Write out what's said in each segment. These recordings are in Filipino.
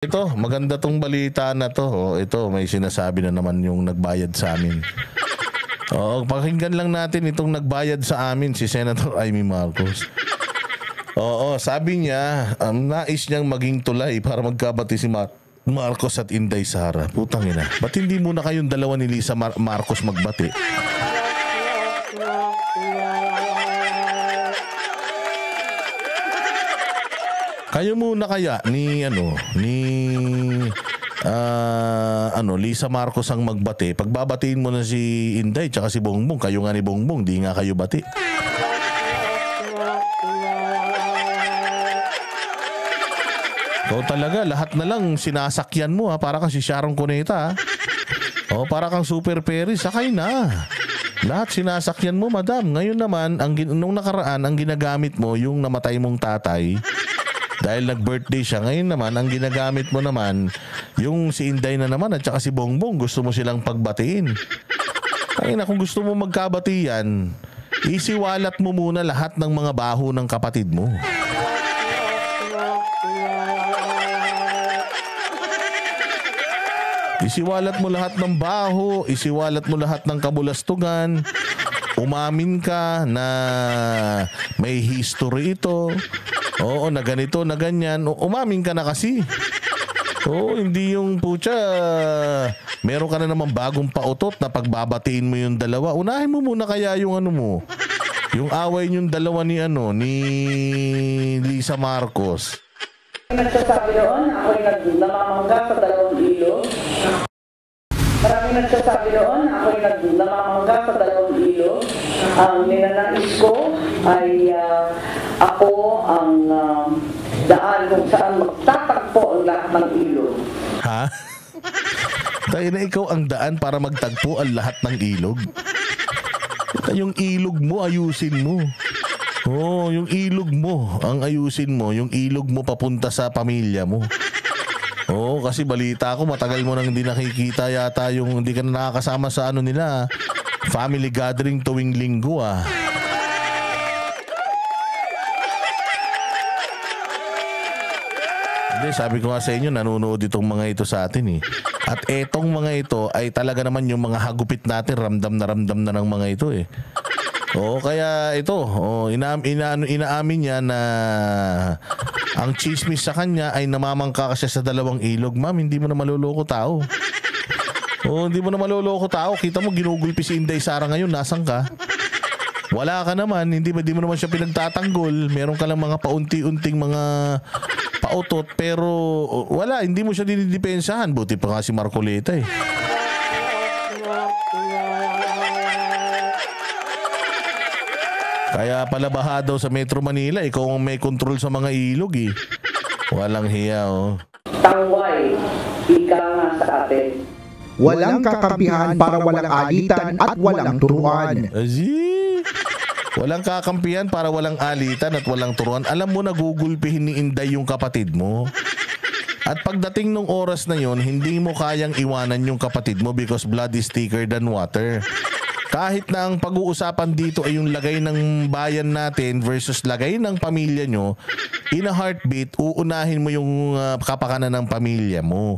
Ito, maganda tong balita na to. Oh, ito, may sinasabi na naman yung nagbayad sa amin. Oo, pakinggan lang natin itong nagbayad sa amin, si Senator Amy Marcos. Oo, sabi niya, nais niyang maging tulay para magkabati si Marcos at Inday Sara. Putang ina. Ba't hindi muna kayong dalawa ni Lisa Marcos magbati? Kayo muna kaya ni Lisa Marcos ang magbati. Pagbabatiin mo na si Inday tsaka si Bongbong, kayo nga ni Bongbong, di nga kayo bati. So talaga, lahat na lang sinasakyan mo para kang si Sharon Cuneta. O para kang Super Perry, sakay na. Lahat sinasakyan mo, madam. Ngayon naman, nung nakaraan, ang ginagamit mo yung namatay mong tatay. Dahil nag-birthday siya. Ngayon naman, ang ginagamit mo naman, yung si Inday na naman at saka si Bongbong, gusto mo silang pagbatiin. Kaya na, kung gusto mo magkabati yan, isiwalat mo muna lahat ng mga baho ng kapatid mo. Isiwalat mo lahat ng baho, isiwalat mo lahat ng kabulastugan, umamin ka na may history ito. Oo, na ganito, na ganyan. Umamin ka na kasi. Oo, hindi yung putya, meron ka na naman bagong pautot na pagbabatiin mo yung dalawa. Unahin mo muna kaya yung yung away yung dalawa ni Lisa Marcos. Nagsasabi noon, ako'y namamangga sa dalawang ilog. Maraming nagsasabi noon, ako'y namamangga sa dalawang ilog. Ang ninanais ko ay ako ang daan kung saan magtatagpo ang lahat ng ilog. Ha? Dahil na ikaw ang daan para magtagpo ang lahat ng ilog? Yung ilog mo, ayusin mo. Oh, yung ilog mo, ang ayusin mo, yung ilog mo papunta sa pamilya mo. Oh, kasi balita ko matagal mo nang hindi nakikita yata yung hindi ka na nakakasama sa nila, family gathering tuwing linggo Hindi, sabi ko nga sa inyo, nanonood itong mga ito sa atin At etong mga ito ay talaga naman yung mga hagupit natin, ramdam na ng mga ito kaya ito, inaamin niya na ang chismis sa kanya ay namamangka ka siya sa dalawang ilog. Ma'am, hindi mo na maluloko tao. Hindi mo na maluloko tao. Kita mo, ginugulpi si Inday Sara ngayon. Nasaan ka? Wala ka naman. Hindi mo naman siya pinagtatanggol. Meron ka lang mga paunti-unting mga pautot. Pero wala, hindi mo siya dinidepensahan. Buti pa nga si Marcoleta Kaya pala baha daw sa Metro Manila, ikaw ang may control sa mga ilog Walang hiya Tangway, ika nga sa atin. Walang kakampihan para walang alitan at walang turuan. Walang kakampihan para walang alitan at walang turuan. Alam mo, nagugulpihin ni Inday yung kapatid mo. At pagdating nung oras na yon, hindi mo kayang iwanan yung kapatid mo because blood is thicker than water. Kahit na ang pag-uusapan dito ay yung lagay ng bayan natin versus lagay ng pamilya nyo, in a heartbeat, uunahin mo yung kapakanan ng pamilya mo.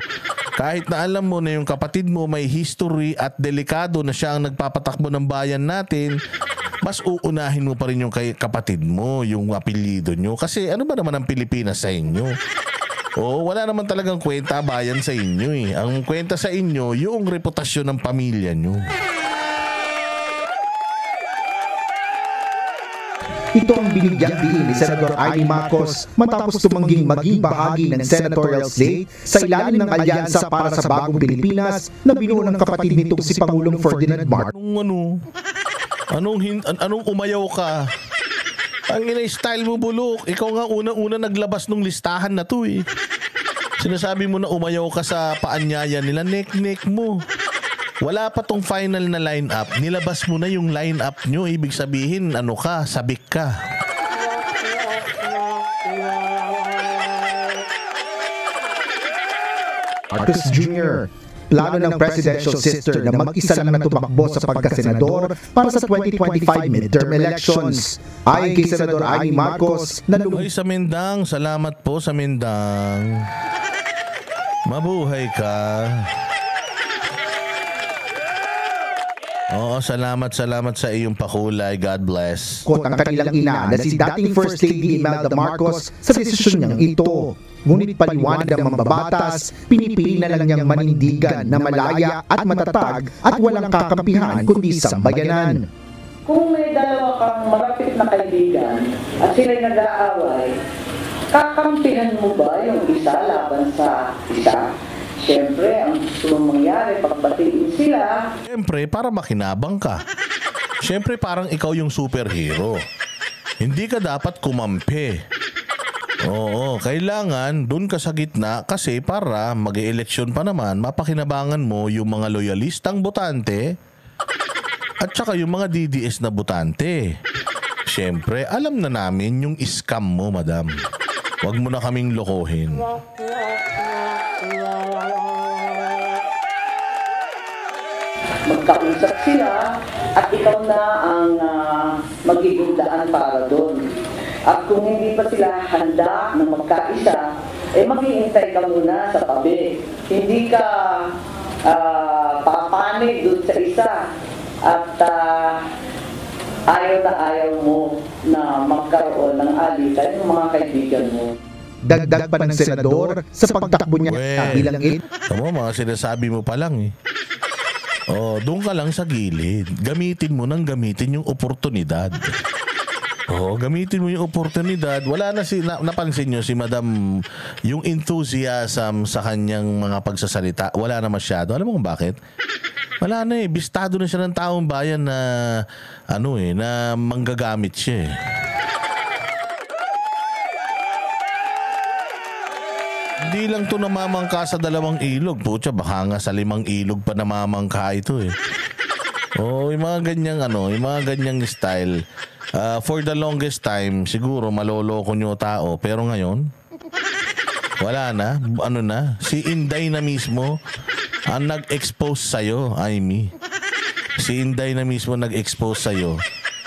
Kahit na alam mo na yung kapatid mo may history at delikado na siya ang nagpapatakbo ng bayan natin, mas uunahin mo pa rin yung kapatid mo, yung apelyido nyo. Kasi ano ba naman ang Pilipinas sa inyo? Wala naman talagang kwenta bayan sa inyo Ang kwenta sa inyo, yung reputasyon ng pamilya nyo. Ito ang binigyang diin ni Senator Amy Marcos matapos tumangging maging bahagi ng senatorial slate sa ilalim ng alyansa para sa bagong Pilipinas na binuo ng kapatid nitong si Pangulong Ferdinand Marcos. Anong umayaw ka? Ang ina-style mo, bulok. Ikaw nga una naglabas nung listahan na to Sinasabi mo na umayaw ka sa paanyaya nila, nek-nek mo. Wala pa tong final na line-up. Nilabas mo na yung line-up nyo. Ibig sabihin, sabik ka. Marcos Jr. Plano ng presidential sister na mag-isa lang na tumakbo sa pagkasenador para sa 2025 midterm elections. Ayon kay Senador Amy Marcos, Ay, sa Mendang. Salamat po sa Mendang. Mabuhay ka. Oo, salamat sa iyong pakulay. God bless. Quote ang kanilang ina na si dating First Lady Imelda Marcos sa desisyon niyang ito. Ngunit paliwanag ang mambabatas, pinipili na lang niyang manindigan na malaya at matatag at walang kakampihan kundi sambayanan. Kung may dalawa kang marapit na kaibigan at sila'y nag-aaway, kakampihan mo ba yung isa laban sa isa? Siyempre, ang gusto mong mangyari, pagbatiin sila. Siyempre, para makinabang ka. Siyempre, parang ikaw yung superhero. Hindi ka dapat kumampi. Oo, kailangan dun ka sa gitna kasi para mag-e-eleksyon pa naman, mapakinabangan mo yung mga loyalistang botante at saka yung mga DDS na botante. Siyempre, alam na namin yung scam mo, madam. Huwag mo na kaming lokohin. Magkausap sila at ikaw na ang magiging daan para doon. At kung hindi pa sila handa na magkaisa, maghihintay ka muna sa tabi. Hindi ka papanig doon sa isa at ayaw mo na magkaroon ng alitan yung mga kaibigan mo. Dagdag pa ng senador sa pagtakbo niya bilang mga sinasabi mo pa lang eh. Oh, doon ka lang sa gilid. Gamitin mo yung oportunidad. Oh, gamitin mo yung oportunidad. Wala na napansin nyo si Madam, yung enthusiasm sa kanyang mga pagsasalita, wala na masyado. Alam mo kung bakit? Wala na eh. Bistado na siya ng taong bayan na na manggagamit siya eh. Hindi lang to namamangka sa 2 ilog. Pucha, baka nga sa 5 ilog pa namamangka ito eh. Oh, yung mga ganyang style. For the longest time, siguro maloloko nyo tao. Pero ngayon, wala na. Si Inday na mismo ang nag-expose sa'yo, Amy. Si Inday na mismo nag-expose sa'yo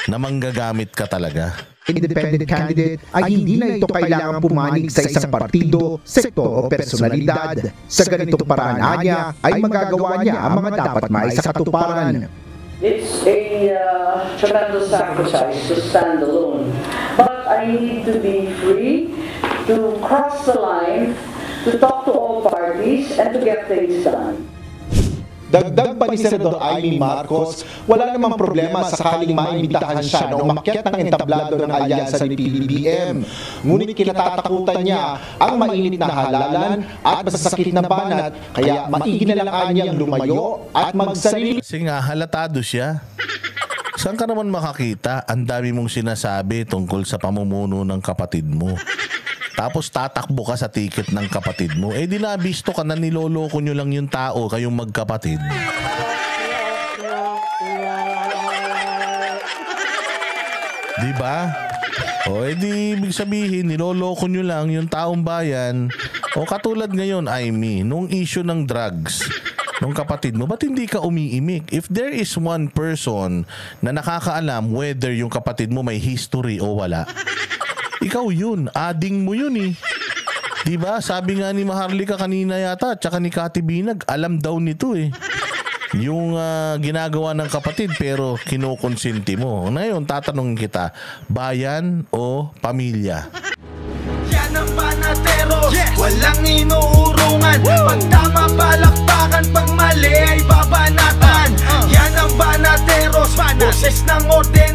na manggagamit ka talaga. Independent candidate ay hindi na ito kailangan pumanig sa isang partido, sektor o personalidad. Sa ganitong paraan niya ay magagawa niya ang mga dapat maisakatuparan. It's a tremendous sacrifice to stand alone. But I need to be free to cross the line, to talk to all parties, and to get things done. Dagdag pa ni Senador Amy Marcos, wala namang problema sakaling maimbitahan siya na umakyat ng entablado ng alyansa ni PBBM. Ngunit kinatatakutan niya ang mainit na halalan at masasakit na banat, kaya maigi na lang niyang lumayo at magsarili. Kasi nga halatado siya. Saan ka naman makakita? Ang dami mong sinasabi tungkol sa pamumuno ng kapatid mo. Tapos tatakbo ka sa ticket ng kapatid mo. Di nabisto ka na niloloko nyo lang yung tao, kayong magkapatid. Diba? Di ibig sabihin, niloloko nyo lang yung taong bayan. Katulad ngayon, Amy, nung issue ng drugs, nung kapatid mo, ba't hindi ka umiimik? If there is one person na nakakaalam whether yung kapatid mo may history o wala, ikaw yun. Ading mo yun eh. Diba? Sabi nga ni Maharlika kanina yata, tsaka ni Kati Binag, alam daw nito eh. Yung ginagawa ng kapatid pero kinukonsinti mo. Ngayon, tatanungin kita, bayan o pamilya? Yan ang banatero, walang inuurungan. Pag tama palakpakan, pag mali ay babanatan. Yan ang banateros, boses ng orden